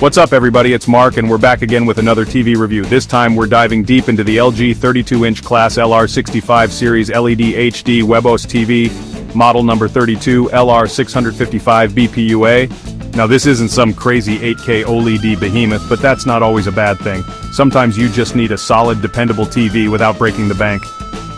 What's up everybody, it's Mark and we're back again with another TV review. This time we're diving deep into the LG 32-inch class LR65 Series LED HD webOS TV, model number 32 LR655 BPUA. Now this isn't some crazy 8K OLED behemoth, but that's not always a bad thing. Sometimes you just need a solid, dependable TV without breaking the bank.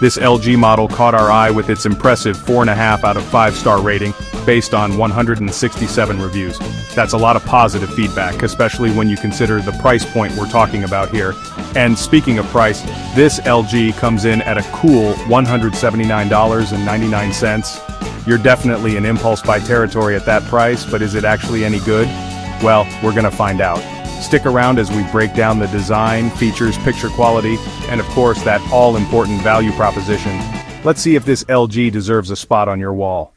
This LG model caught our eye with its impressive 4.5 out of 5-star rating, based on 167 reviews. That's a lot of positive feedback, especially when you consider the price point we're talking about here. And speaking of price, this LG comes in at a cool $179.99. You're definitely in impulse buy territory at that price, but is it actually any good? Well, we're gonna find out. Stick around as we break down the design, features, picture quality, and of course that all-important value proposition. Let's see if this LG deserves a spot on your wall.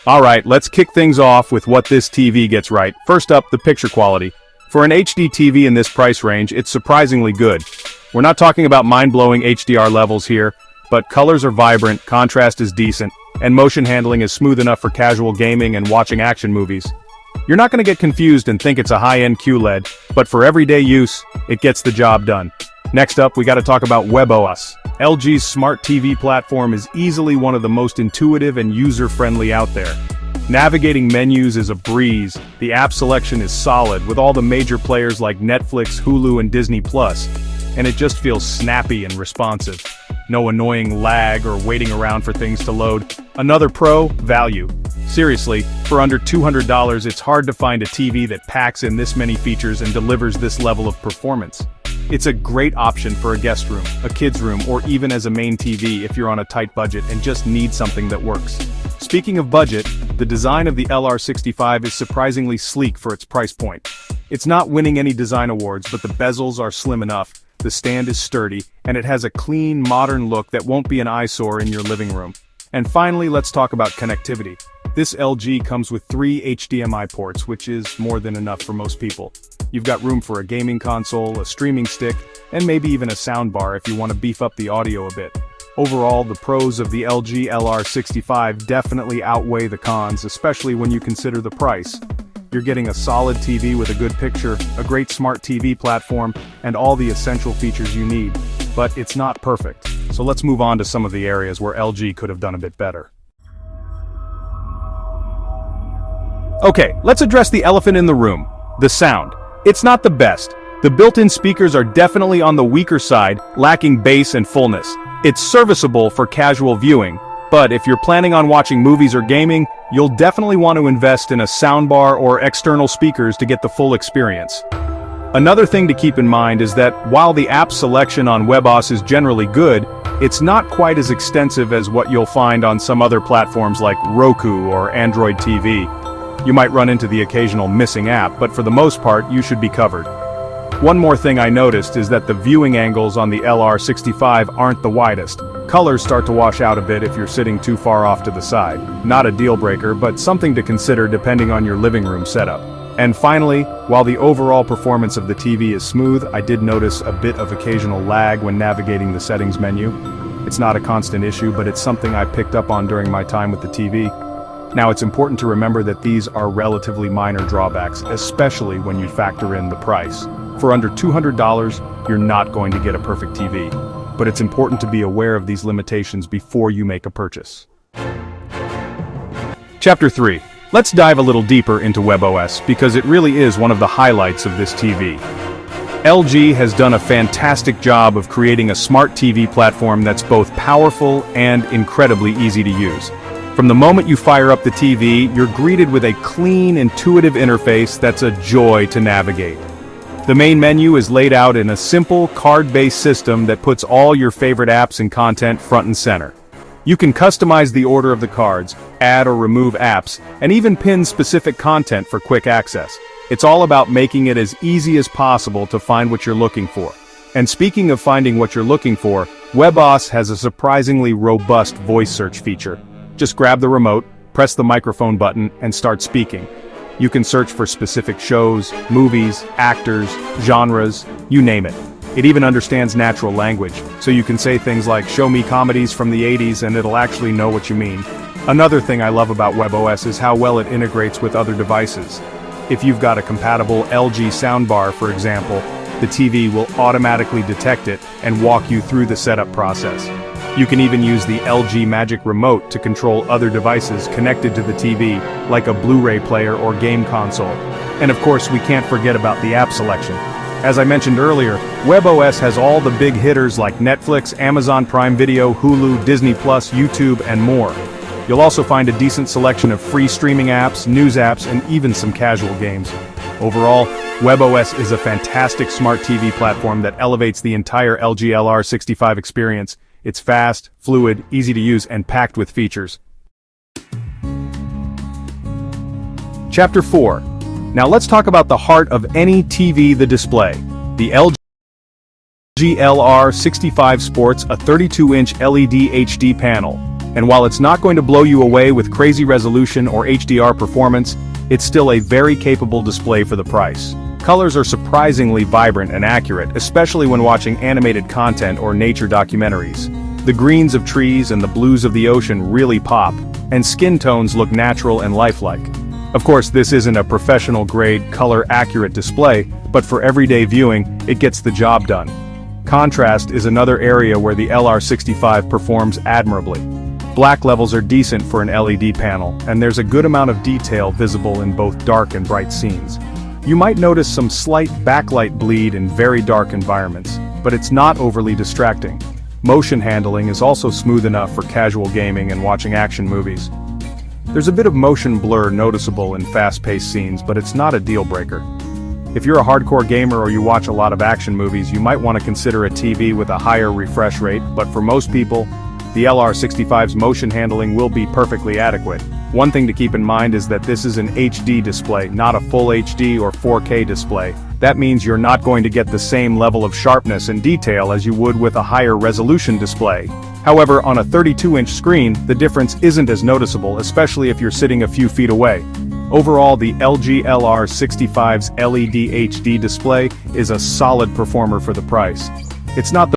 Alright, let's kick things off with what this TV gets right. First up, the picture quality. For an HD TV in this price range, it's surprisingly good. We're not talking about mind-blowing HDR levels here, but colors are vibrant, contrast is decent, and motion handling is smooth enough for casual gaming and watching action movies. You're not going to get confused and think it's a high-end QLED, but for everyday use, it gets the job done. Next up, we gotta talk about webOS. LG's smart TV platform is easily one of the most intuitive and user-friendly out there. Navigating menus is a breeze, the app selection is solid with all the major players like Netflix, Hulu, and Disney+, and it just feels snappy and responsive. No annoying lag or waiting around for things to load. Another pro, value. Seriously, for under $200, it's hard to find a TV that packs in this many features and delivers this level of performance. It's a great option for a guest room, a kid's room, or even as a main TV if you're on a tight budget and just need something that works. Speaking of budget, the design of the LR65 is surprisingly sleek for its price point. It's not winning any design awards, but the bezels are slim enough, the stand is sturdy, and it has a clean, modern look that won't be an eyesore in your living room. And finally, let's talk about connectivity. This LG comes with 3 HDMI ports, which is more than enough for most people. You've got room for a gaming console, a streaming stick, and maybe even a soundbar if you want to beef up the audio a bit. Overall, the pros of the LG LR65 definitely outweigh the cons, especially when you consider the price. You're getting a solid TV with a good picture, a great smart TV platform, and all the essential features you need. But it's not perfect. So let's move on to some of the areas where LG could have done a bit better. Okay, let's address the elephant in the room, the sound. It's not the best. The built-in speakers are definitely on the weaker side, lacking bass and fullness. It's serviceable for casual viewing, but if you're planning on watching movies or gaming, you'll definitely want to invest in a soundbar or external speakers to get the full experience. Another thing to keep in mind is that while the app selection on webOS is generally good, it's not quite as extensive as what you'll find on some other platforms like Roku or Android TV. You might run into the occasional missing app, but for the most part, you should be covered. One more thing I noticed is that the viewing angles on the LR65 aren't the widest. Colors start to wash out a bit if you're sitting too far off to the side. Not a deal breaker, but something to consider depending on your living room setup. And finally, while the overall performance of the TV is smooth, I did notice a bit of occasional lag when navigating the settings menu. It's not a constant issue, but it's something I picked up on during my time with the TV. Now it's important to remember that these are relatively minor drawbacks, especially when you factor in the price. For under $200, you're not going to get a perfect TV. But it's important to be aware of these limitations before you make a purchase. Chapter 3. Let's dive a little deeper into webOS because it really is one of the highlights of this TV. LG has done a fantastic job of creating a smart TV platform that's both powerful and incredibly easy to use. From the moment you fire up the TV, you're greeted with a clean, intuitive interface that's a joy to navigate. The main menu is laid out in a simple, card-based system that puts all your favorite apps and content front and center. You can customize the order of the cards, add or remove apps, and even pin specific content for quick access. It's all about making it as easy as possible to find what you're looking for. And speaking of finding what you're looking for, webOS has a surprisingly robust voice search feature. Just grab the remote, press the microphone button, and start speaking. You can search for specific shows, movies, actors, genres, you name it. It even understands natural language, so you can say things like, "Show me comedies from the 80s," and it'll actually know what you mean. Another thing I love about webOS is how well it integrates with other devices. If you've got a compatible LG soundbar, for example, the TV will automatically detect it and walk you through the setup process. You can even use the LG Magic Remote to control other devices connected to the TV, like a Blu-ray player or game console. And of course, we can't forget about the app selection. As I mentioned earlier, webOS has all the big hitters like Netflix, Amazon Prime Video, Hulu, Disney+, YouTube, and more. You'll also find a decent selection of free streaming apps, news apps, and even some casual games. Overall, webOS is a fantastic smart TV platform that elevates the entire LG LR65 experience. It's fast, fluid, easy to use, and packed with features. Chapter 4. Now let's talk about the heart of any TV, the display. The LG LR65 sports a 32-inch LED HD panel. And while it's not going to blow you away with crazy resolution or HDR performance, it's still a very capable display for the price. Colors are surprisingly vibrant and accurate, especially when watching animated content or nature documentaries. The greens of trees and the blues of the ocean really pop, and skin tones look natural and lifelike. Of course, this isn't a professional-grade, color-accurate display, but for everyday viewing, it gets the job done. Contrast is another area where the LR65 performs admirably. Black levels are decent for an LED panel, and there's a good amount of detail visible in both dark and bright scenes. You might notice some slight backlight bleed in very dark environments, but it's not overly distracting. Motion handling is also smooth enough for casual gaming and watching action movies. There's a bit of motion blur noticeable in fast-paced scenes, but it's not a deal-breaker. If you're a hardcore gamer or you watch a lot of action movies, you might want to consider a TV with a higher refresh rate, but for most people, the LR65's motion handling will be perfectly adequate. One thing to keep in mind is that this is an HD display, not a full HD or 4K display. That means you're not going to get the same level of sharpness and detail as you would with a higher resolution display. However, on a 32-inch screen, the difference isn't as noticeable, especially if you're sitting a few feet away. Overall, the LG LR65's LED HD display is a solid performer for the price. It's not the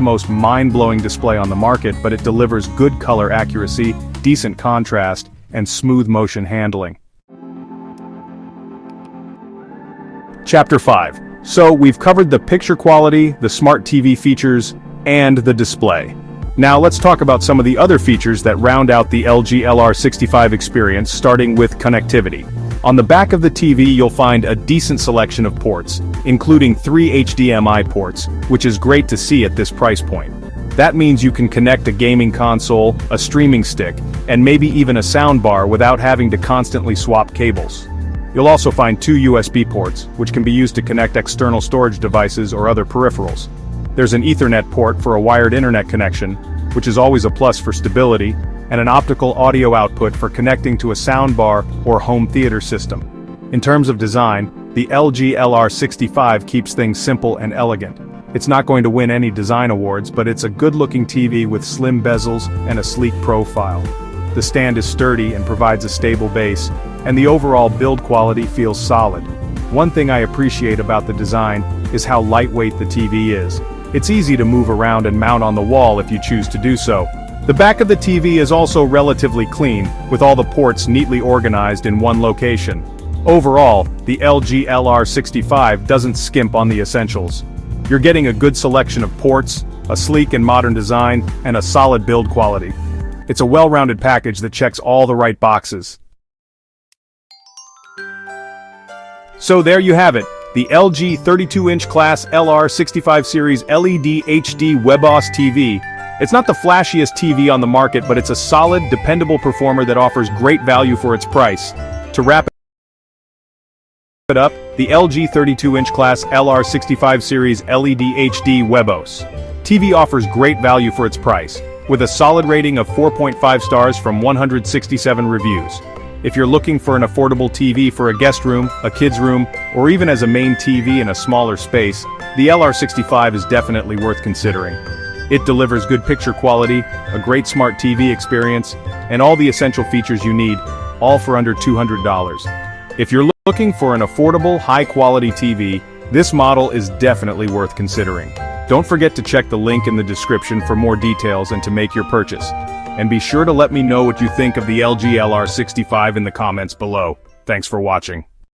most mind-blowing display on the market, but it delivers good color accuracy, decent contrast, and smooth motion handling. Chapter 5. So we've covered the picture quality, the smart TV features, and the display. Now let's talk about some of the other features that round out the LG LR65 experience, starting with connectivity. On the back of the TV you'll find a decent selection of ports, including 3 HDMI ports, which is great to see at this price point. That means you can connect a gaming console, a streaming stick, and maybe even a soundbar without having to constantly swap cables. You'll also find 2 USB ports, which can be used to connect external storage devices or other peripherals. There's an Ethernet port for a wired internet connection, which is always a plus for stability, and an optical audio output for connecting to a soundbar or home theater system. In terms of design, the LG LR65 keeps things simple and elegant. It's not going to win any design awards, but it's a good-looking TV with slim bezels and a sleek profile. The stand is sturdy and provides a stable base, and the overall build quality feels solid. One thing I appreciate about the design is how lightweight the TV is. It's easy to move around and mount on the wall if you choose to do so. The back of the TV is also relatively clean, with all the ports neatly organized in one location. Overall, the LG LR65 doesn't skimp on the essentials. You're getting a good selection of ports, a sleek and modern design, and a solid build quality. It's a well-rounded package that checks all the right boxes. So there you have it, the LG 32-inch class LR65 Series LED HD webOS TV. It's not the flashiest TV on the market, but it's a solid, dependable performer that offers great value for its price. To wrap it up, the LG 32-inch class LR65 Series LED HD webOS TV offers great value for its price, with a solid rating of 4.5 stars from 167 reviews. If you're looking for an affordable TV for a guest room, a kid's room, or even as a main TV in a smaller space, the LR65 is definitely worth considering. It delivers good picture quality, a great smart TV experience, and all the essential features you need, all for under $200. If you're looking for an affordable, high-quality TV, this model is definitely worth considering. Don't forget to check the link in the description for more details and to make your purchase. and be sure to let me know what you think of the LG LR65 in the comments below. Thanks for watching.